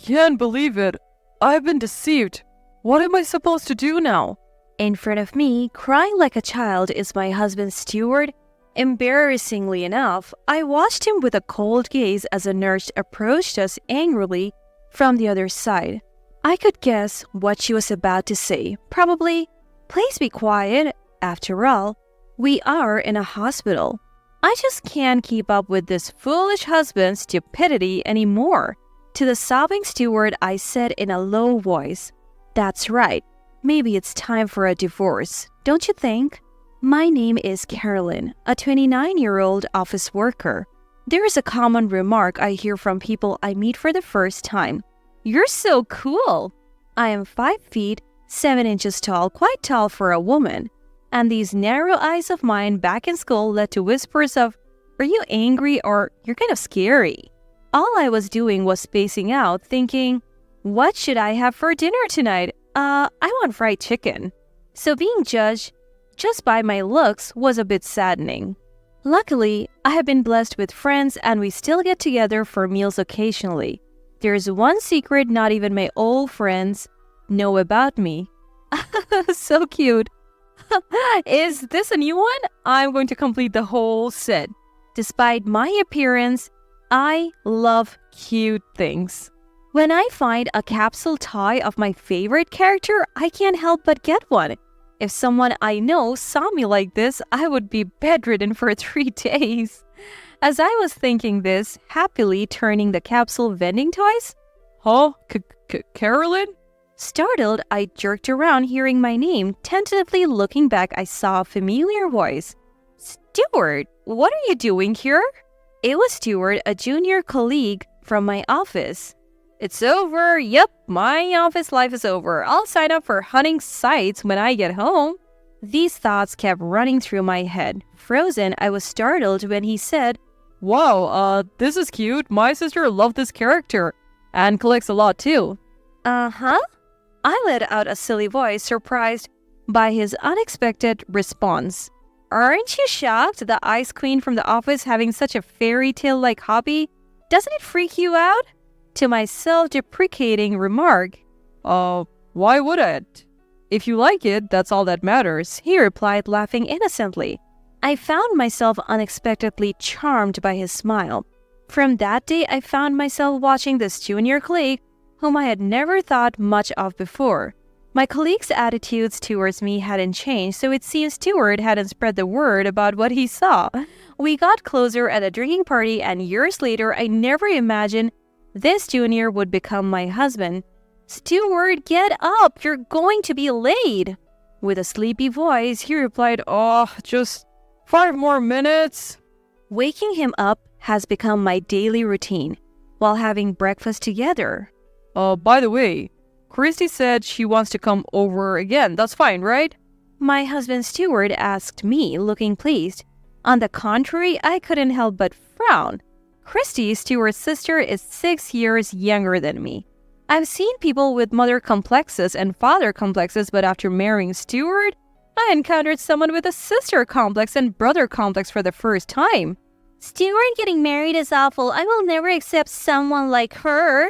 can't believe it. I've been deceived. What am I supposed to do now? In front of me, crying like a child, is my husband's steward. Embarrassingly enough, I watched him with a cold gaze as a nurse approached us angrily from the other side. I could guess what she was about to say. Probably, "Please be quiet. After all, we are in a hospital. I just can't keep up with this foolish husband's stupidity anymore." To the sobbing steward, I said in a low voice, "That's right. Maybe it's time for a divorce, don't you think?" My name is Carolyn, a 29-year-old office worker. There is a common remark I hear from people I meet for the first time. "You're so cool." I am 5 feet, 7 inches tall, quite tall for a woman. And these narrow eyes of mine back in school led to whispers of, "Are you angry?" or "You're kind of scary." All I was doing was spacing out, thinking, "What should I have for dinner tonight? I want fried chicken." So being judged just by my looks was a bit saddening. Luckily, I have been blessed with friends and we still get together for meals occasionally. There's one secret not even my old friends know about me. So cute. Is this a new one? I'm going to complete the whole set. Despite my appearance, I love cute things. When I find a capsule toy of my favorite character, I can't help but get one. If someone I know saw me like this, I would be bedridden for 3 days. As I was thinking this, happily turning the capsule vending toys. Huh? Carolyn? Startled, I jerked around hearing my name. Tentatively looking back, I saw a familiar voice. "Stewart, what are you doing here?" It was Stewart, a junior colleague from my office. "It's over. Yep, my office life is over. I'll sign up for hunting sites when I get home." These thoughts kept running through my head. Frozen, I was startled when he said, "Wow, this is cute. My sister loved this character and collects a lot too." "Uh-huh?" I let out a silly voice, surprised by his unexpected response. "Aren't you shocked? The Ice Queen from The Office having such a fairy tale-like hobby? Doesn't it freak you out?" To my self-deprecating remark, Why would it? If you like it, that's all that matters," he replied, laughing innocently. I found myself unexpectedly charmed by his smile. From that day, I found myself watching this junior colleague whom I had never thought much of before. My colleague's attitudes towards me hadn't changed, so it seems Stewart hadn't spread the word about what he saw. We got closer at a drinking party, and years later, I never imagined this junior would become my husband. "Stewart, get up! You're going to be late!" With a sleepy voice, he replied, Just 5 more minutes." Waking him up has become my daily routine, while having breakfast together. By the way, Christy said she wants to come over again. That's fine, right?" My husband Stewart asked me, looking pleased. On the contrary, I couldn't help but frown. Christy, Stewart's sister, is 6 years younger than me. I've seen people with mother complexes and father complexes, but after marrying Stewart, I encountered someone with a sister complex and brother complex for the first time. "Stewart getting married is awful. I will never accept someone like her."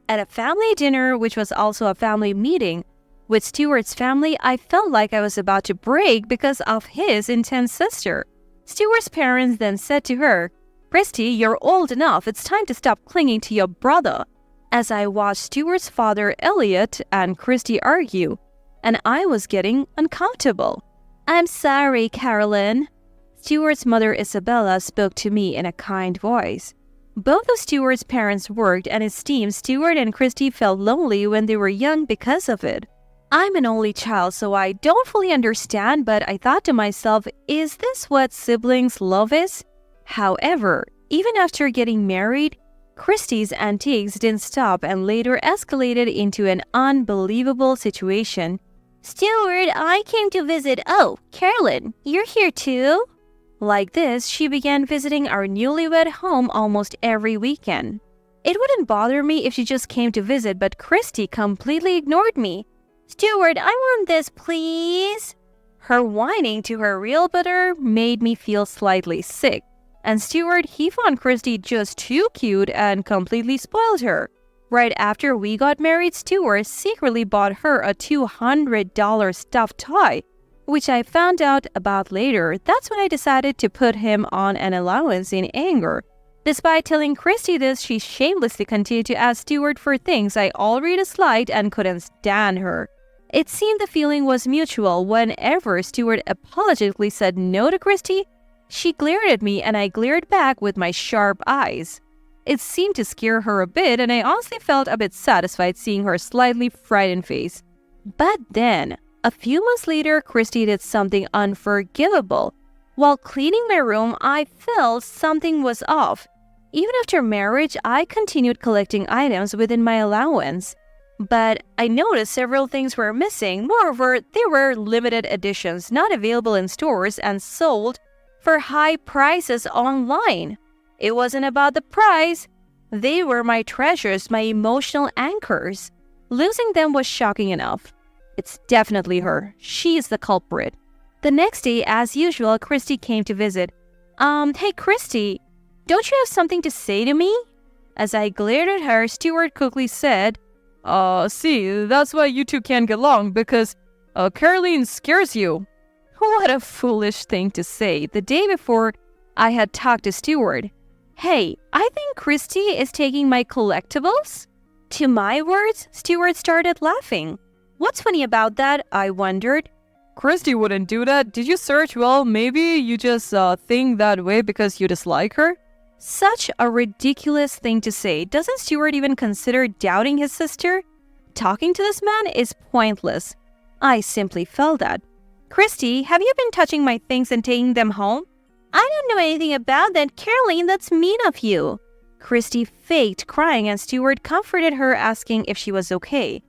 At a family dinner, which was also a family meeting, with Stewart's family, I felt like I was about to break because of his intense sister. Stewart's parents then said to her, "Christy, you're old enough. It's time to stop clinging to your brother." As I watched Stewart's father, Elliot, and Christy argue, and I was getting uncomfortable. "I'm sorry, Carolyn." Stewart's mother, Isabella, spoke to me in a kind voice. Both of Stewart's parents worked, and it seems Stewart and Christy felt lonely when they were young because of it. I'm an only child, so I don't fully understand, but I thought to myself, is this what siblings love is? However, even after getting married, Christy's antics didn't stop and later escalated into an unbelievable situation. "Stewart, I came to visit. Oh, Carolyn, you're here too?" Like this, she began visiting our newlywed home almost every weekend. It wouldn't bother me if she just came to visit, but Christy completely ignored me. "Stewart, I want this, please." Her whining to her real butter made me feel slightly sick. And Stewart, he found Christy just too cute and completely spoiled her. Right after we got married, Stuart secretly bought her a $200 stuffed toy, which I found out about later. That's when I decided to put him on an allowance in anger. Despite telling Christy this, she shamelessly continued to ask Stuart for things I already disliked and couldn't stand her. It seemed the feeling was mutual. Whenever Stuart apologetically said no to Christy, she glared at me and I glared back with my sharp eyes. It seemed to scare her a bit, and I honestly felt a bit satisfied seeing her slightly frightened face. But then, a few months later, Christy did something unforgivable. While cleaning my room, I felt something was off. Even after marriage, I continued collecting items within my allowance. But I noticed several things were missing. Moreover, they were limited editions, not available in stores and sold for high prices online. It wasn't about the price. They were my treasures, my emotional anchors. Losing them was shocking enough. It's definitely her. She is the culprit. The next day, as usual, Christy came to visit. Hey Christy, don't you have something to say to me? As I glared at her, Stuart quickly said, See, that's why you two can't get along, because Caroline scares you. What a foolish thing to say. The day before, I had talked to Stuart. Hey, I think Christy is taking my collectibles? To my words, Stuart started laughing. What's funny about that? I wondered. Christy wouldn't do that. Did you search? Well, maybe you just think that way because you dislike her? Such a ridiculous thing to say. Doesn't Stuart even consider doubting his sister? Talking to this man is pointless. I simply felt that. Christy, have you been touching my things and taking them home? I don't know anything about that, Caroline. That's mean of you. Christy faked crying and Stuart comforted her, asking if she was okay.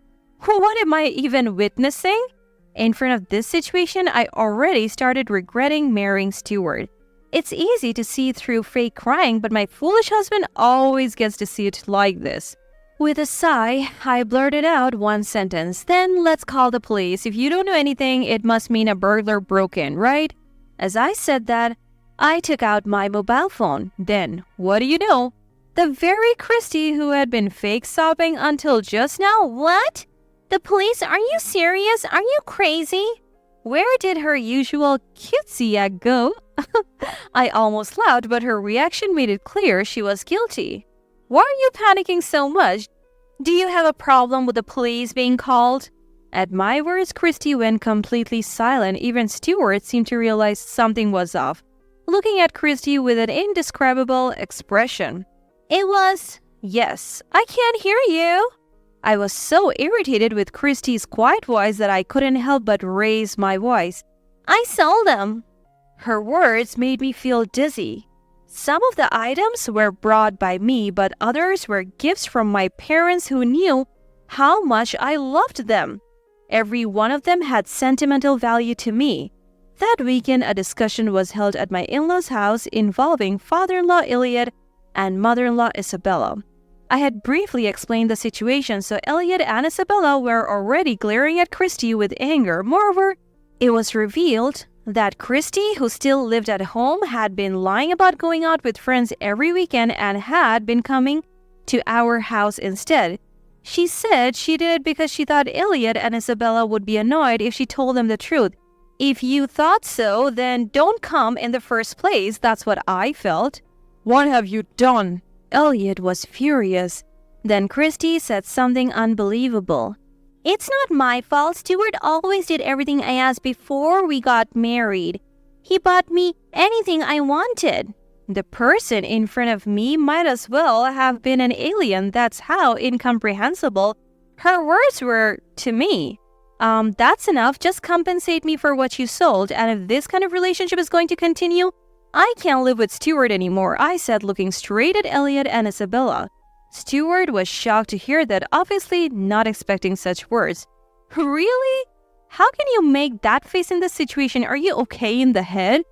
What am I even witnessing? In front of this situation, I already started regretting marrying Stuart. It's easy to see through fake crying, but my foolish husband always gets to see it like this. With a sigh, I blurted out one sentence. Then let's call the police. If you don't know anything, it must mean a burglar broke in, right? As I said that, I took out my mobile phone. Then, what do you know? The very Christy who had been fake sobbing until just now. What? The police? Are you serious? Are you crazy? Where did her usual cutesy act go? I almost laughed, but her reaction made it clear she was guilty. Why are you panicking so much? Do you have a problem with the police being called? At my words, Christy went completely silent. Even Stuart seemed to realize something was off, looking at Christy with an indescribable expression. It was, yes, I can't hear you. I was so irritated with Christy's quiet voice that I couldn't help but raise my voice. I sold them. Her words made me feel dizzy. Some of the items were brought by me, but others were gifts from my parents who knew how much I loved them. Every one of them had sentimental value to me. That weekend, a discussion was held at my in-laws' house involving father-in-law Elliot and mother-in-law Isabella. I had briefly explained the situation, so Elliot and Isabella were already glaring at Christy with anger. Moreover, it was revealed that Christy, who still lived at home, had been lying about going out with friends every weekend and had been coming to our house instead. She said she did it because she thought Elliot and Isabella would be annoyed if she told them the truth. If you thought so, then don't come in the first place. That's what I felt. What have you done? Elliot was furious. Then Christy said something unbelievable. It's not my fault. Stuart always did everything I asked before we got married. He bought me anything I wanted. The person in front of me might as well have been an alien. That's how incomprehensible her words were to me. That's enough. Just compensate me for what you sold. And if this kind of relationship is going to continue, I can't live with Stuart anymore, I said, looking straight at Elliot and Isabella. Stuart was shocked to hear that, obviously not expecting such words. Really? How can you make that face in this situation? Are you okay in the head?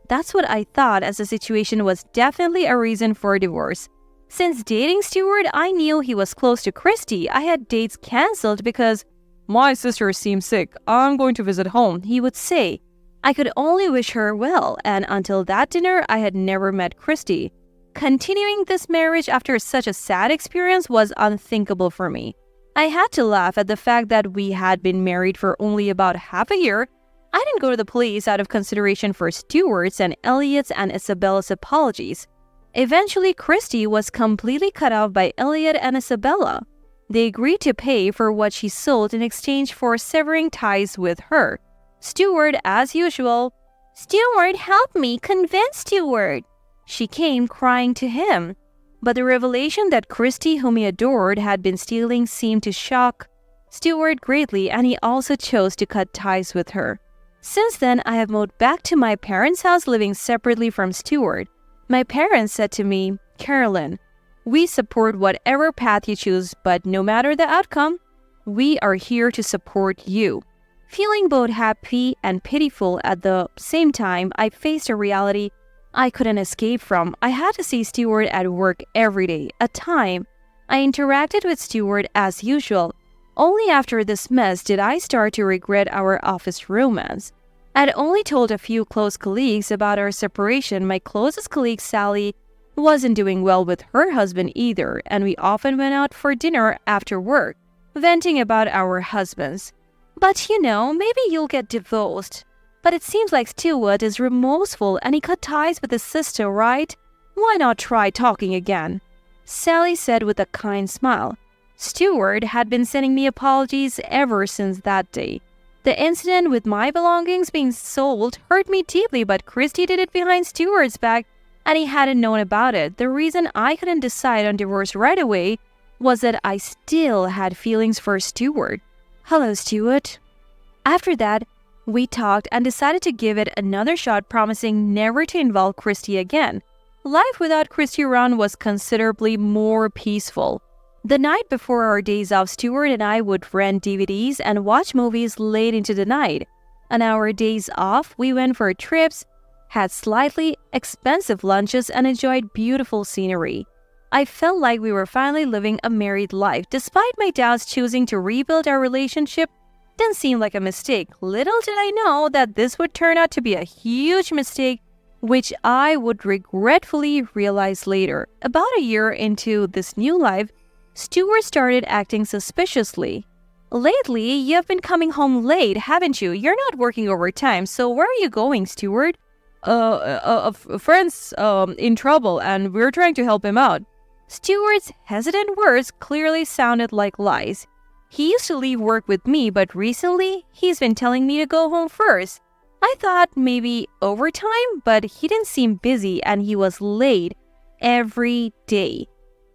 That's what I thought, as the situation was definitely a reason for divorce. Since dating Stuart, I knew he was close to Christy. I had dates cancelled because my sister seems sick. I'm going to visit home, he would say. I could only wish her well, and until that dinner, I had never met Christy. continuing this marriage after such a sad experience was unthinkable for me. I had to laugh at the fact that we had been married for only about half a year. I didn't go to the police out of consideration for Stuart's and Elliot's and Isabella's apologies. Eventually, Christy was completely cut off by Elliot and Isabella. They agreed to pay for what she sold in exchange for severing ties with her. Stuart, as usual, "Stuart, help me, convince Stuart." She came crying to him. But the revelation that Christy, whom he adored, had been stealing seemed to shock Stuart greatly, and he also chose to cut ties with her. Since then, I have moved back to my parents' house, living separately from Stuart. My parents said to me, "Carolyn, we support whatever path you choose, but no matter the outcome, we are here to support you." Feeling both happy and pitiful at the same time, I faced a reality I couldn't escape from. I had to see Stuart at work every day. At time, I interacted with Stuart as usual. Only after this mess did I start to regret our office romance. I'd only told a few close colleagues about our separation. My closest colleague, Sally, wasn't doing well with her husband either, and we often went out for dinner after work, venting about our husbands. "But maybe you'll get divorced. But it seems like Stuart is remorseful and he cut ties with his sister, right? Why not try talking again?" Sally said with a kind smile. Stuart had been sending me apologies ever since that day. The incident with my belongings being sold hurt me deeply, but Christy did it behind Stuart's back, and he hadn't known about it. The reason I couldn't decide on divorce right away was that I still had feelings for Stuart. "Hello, Stuart." After that, we talked and decided to give it another shot, promising never to involve Christy again. Life without Christy around was considerably more peaceful. The night before our days off, Stuart and I would rent DVDs and watch movies late into the night. On our days off, we went for trips, had slightly expensive lunches, and enjoyed beautiful scenery. I felt like we were finally living a married life. Despite my doubts, choosing to rebuild our relationship didn't seem like a mistake. Little did I know that this would turn out to be a huge mistake, which I would regretfully realize later. About a year into this new life, Stuart started acting suspiciously. "Lately, you've been coming home late, haven't you? You're not working overtime, so where are you going, Stuart?" A friend's in trouble, and we're trying to help him out." Stuart's hesitant words clearly sounded like lies. He used to leave work with me, but recently, he's been telling me to go home first. I thought maybe overtime, but he didn't seem busy, and he was late every day.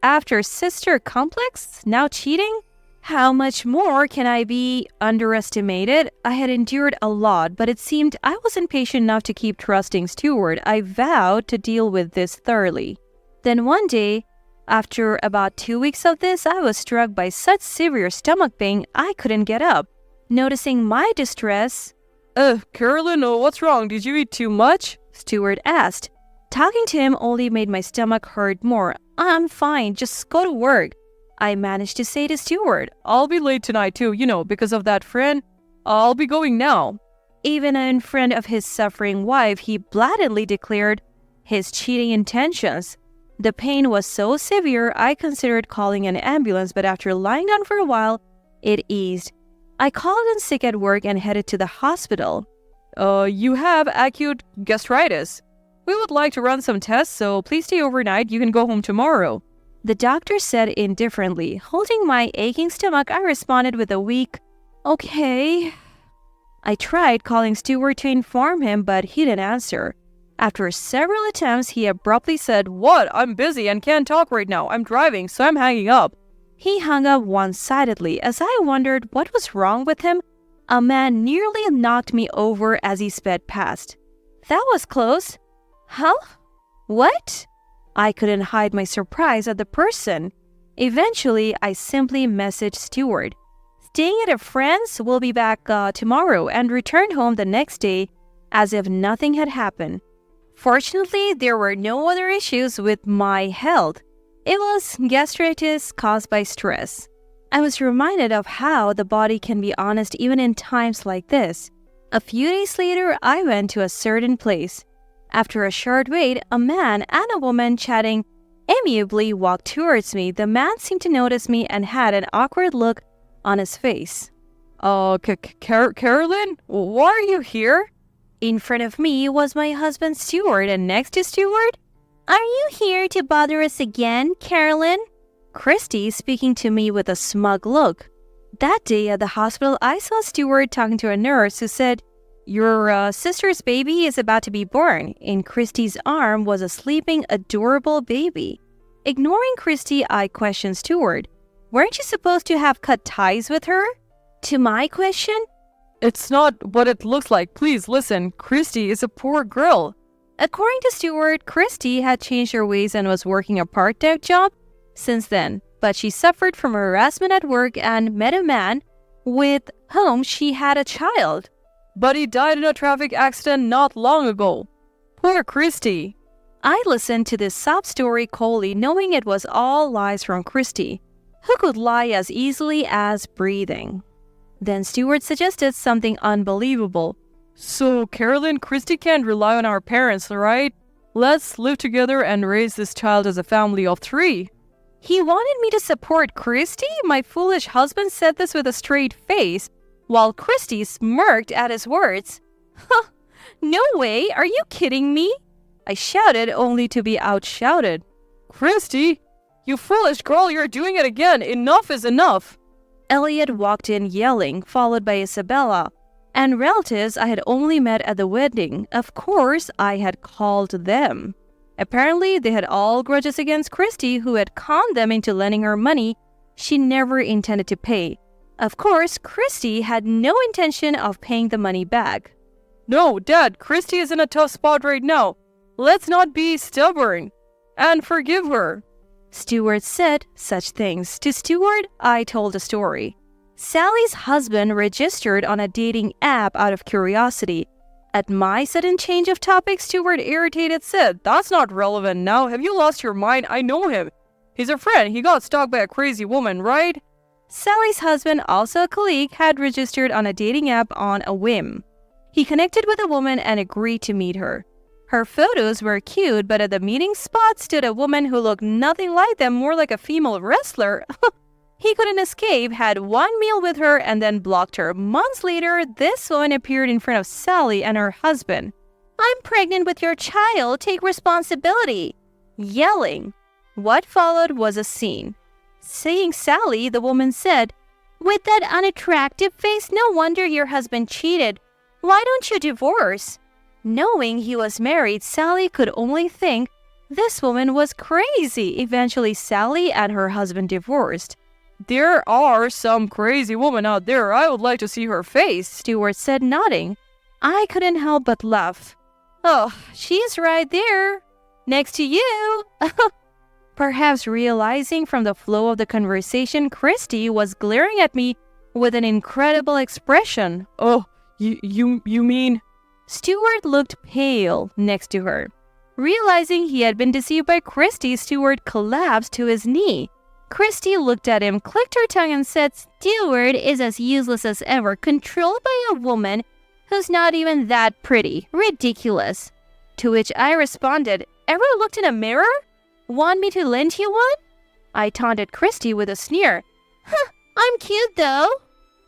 After sister complex, now cheating? How much more can I be underestimated? I had endured a lot, but it seemed I wasn't patient enough to keep trusting Stuart. I vowed to deal with this thoroughly. Then one day, after about 2 weeks of this, I was struck by such severe stomach pain I couldn't get up. Noticing my distress, Carolyn, what's wrong? Did you eat too much?" Stuart asked. Talking to him only made my stomach hurt more. "I'm fine, just go to work," I managed to say to Stuart. "I'll be late tonight too, because of that friend. I'll be going now." Even in front of his suffering wife, he blatantly declared his cheating intentions. The pain was so severe, I considered calling an ambulance, but after lying down for a while, it eased. I called in sick at work and headed to the hospital. You have acute gastritis. We would like to run some tests, so please stay overnight. You can go home tomorrow." The doctor said indifferently. Holding my aching stomach, I responded with a weak, "Okay." I tried calling Stuart to inform him, but he didn't answer. After several attempts, he abruptly said, "What? I'm busy and can't talk right now. I'm driving, so I'm hanging up." He hung up one-sidedly. As I wondered what was wrong with him, a man nearly knocked me over as he sped past. "That was close." "Huh? What?" I couldn't hide my surprise at the person. Eventually, I simply messaged Stuart. "Staying at a friend's, we'll be back tomorrow," and returned home the next day as if nothing had happened. Fortunately, there were no other issues with my health. It was gastritis caused by stress. I was reminded of how the body can be honest even in times like this. A few days later, I went to a certain place. After a short wait, a man and a woman chatting amiably walked towards me. The man seemed to notice me and had an awkward look on his face. Carolyn? Why are you here? In front of me was my husband Stuart, and next to Stuart, "Are you here to bother us again, Carolyn?" Christy speaking to me with a smug look. That day at the hospital, I saw Stuart talking to a nurse who said, "Your sister's baby is about to be born." In Christy's arm was a sleeping, adorable baby. Ignoring Christy, I questioned Stuart. "Weren't you supposed to have cut ties with her?" To my question, It's not what it looks like. Please listen. Christy is a poor girl. according to Stuart, Christy had changed her ways and was working a part-time job since then, but she suffered from harassment at work and met a man with whom she had a child. But he died in a traffic accident not long ago. Poor Christy. I listened to this sob story coldly, knowing it was all lies from Christy, who could lie as easily as breathing. Then Stuart suggested something unbelievable. So, Carolyn, Christy can't rely on our parents, right? Let's live together and raise this child as a family of 3. He wanted me to support Christy? My foolish husband said this with a straight face, while Christy smirked at his words. "Huh, no way, are you kidding me?" I shouted, only to be outshouted. Christy, you foolish girl, you're doing it again. Enough is enough. Elliot walked in yelling, followed by Isabella, and relatives I had only met at the wedding. Of course, I had called them. Apparently, they had all grudges against Christy, who had conned them into lending her money she never intended to pay. Of course, Christy had no intention of paying the money back. No, Dad, Christy is in a tough spot right now. Let's not be stubborn and forgive her. Stuart said such things. To Stuart, I told a story. Sally's husband registered on a dating app out of curiosity. At my sudden change of topic, Stuart, irritated, said, That's not relevant now. Have you lost your mind? I know him. He's a friend. He got stalked by a crazy woman, right? Sally's husband, also a colleague, had registered on a dating app on a whim. He connected with a woman and agreed to meet her. Her photos were cute, but at the meeting spot stood a woman who looked nothing like them, more like a female wrestler. He couldn't escape, had one meal with her, and then blocked her. Months later, this woman appeared in front of Sally and her husband. "I'm pregnant with your child, take responsibility!" Yelling. What followed was a scene. Seeing Sally, the woman said, "With that unattractive face, no wonder your husband cheated. Why don't you divorce?" Knowing he was married, Sally could only think this woman was crazy. Eventually, Sally and her husband divorced. There are some crazy women out there. I would like to see her face, Stuart said, nodding. I couldn't help but laugh. "Oh, she's right there, next to you." Perhaps realizing from the flow of the conversation, Christy was glaring at me with an incredible expression. Oh, you mean? Stuart looked pale next to her. Realizing he had been deceived by Christy, Stuart collapsed to his knee. Christy looked at him, clicked her tongue, and said, "Stuart is as useless as ever, controlled by a woman who's not even that pretty. Ridiculous." To which I responded, "Ever looked in a mirror? Want me to lend you one?" I taunted Christy with a sneer. "Huh, I'm cute though."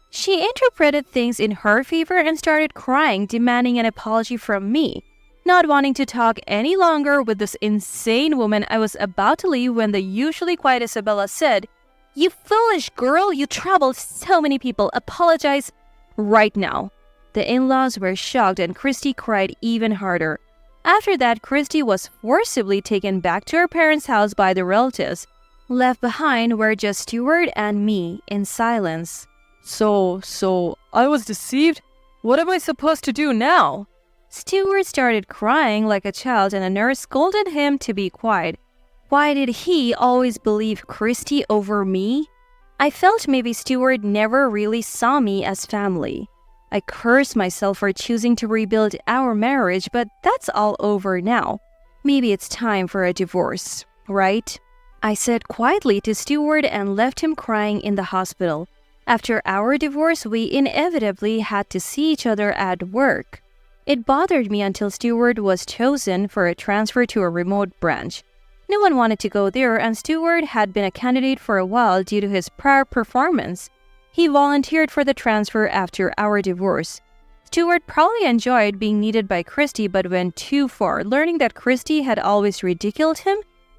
She interpreted things in her favor and started crying, demanding an apology from me. Not wanting to talk any longer with this insane woman, I was about to leave when the usually quiet Isabella said, "You foolish girl, you troubled so many people. Apologize right now." The in-laws were shocked and Christy cried even harder. After that, Christy was forcibly taken back to her parents' house by the relatives. Left behind were just Stuart and me in silence. So, I was deceived? What am I supposed to do now? Stuart started crying like a child and a nurse scolded him to be quiet. Why did he always believe Christy over me? I felt maybe Stuart never really saw me as family. I cursed myself for choosing to rebuild our marriage, but that's all over now. Maybe it's time for a divorce, right? I said quietly to Stuart and left him crying in the hospital. After our divorce, we inevitably had to see each other at work. It bothered me until Stuart was chosen for a transfer to a remote branch. No one wanted to go there, and Stewart had been a candidate for a while due to his prior performance. He volunteered for the transfer after our divorce. Stewart probably enjoyed being needed by Christy but went too far. Learning that Christy had always ridiculed him,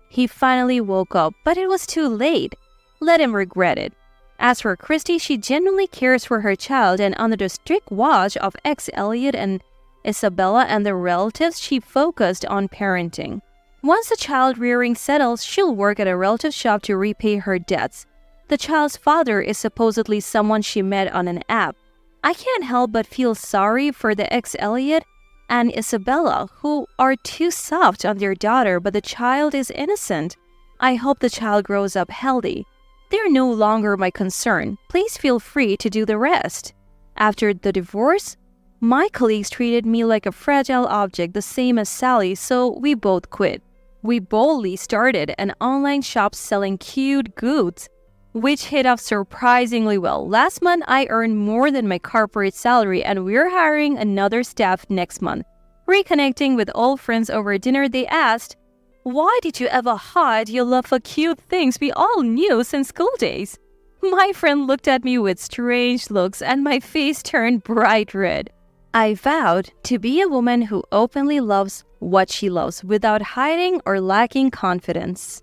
he finally woke up, but it was too late. Let him regret it. As for Christy, she genuinely cares for her child, and under the strict watch of ex-Elliot and Isabella and their relatives, she focused on parenting. Once the child rearing settles, she'll work at a relative shop to repay her debts. The child's father is supposedly someone she met on an app. I can't help but feel sorry for the ex-Elliot and Isabella, who are too soft on their daughter, but the child is innocent. I hope the child grows up healthy. They're no longer my concern. Please feel free to do the rest. After the divorce, my colleagues treated me like a fragile object, the same as Sally, so we both quit. We boldly started an online shop selling cute goods, which hit off surprisingly well. Last month, I earned more than my corporate salary, and we're hiring another staff next month. Reconnecting with old friends over dinner, they asked, "Why did you ever hide your love for cute things we all knew since school days?" My friend looked at me with strange looks, and my face turned bright red. I vowed to be a woman who openly loves what she loves without hiding or lacking confidence.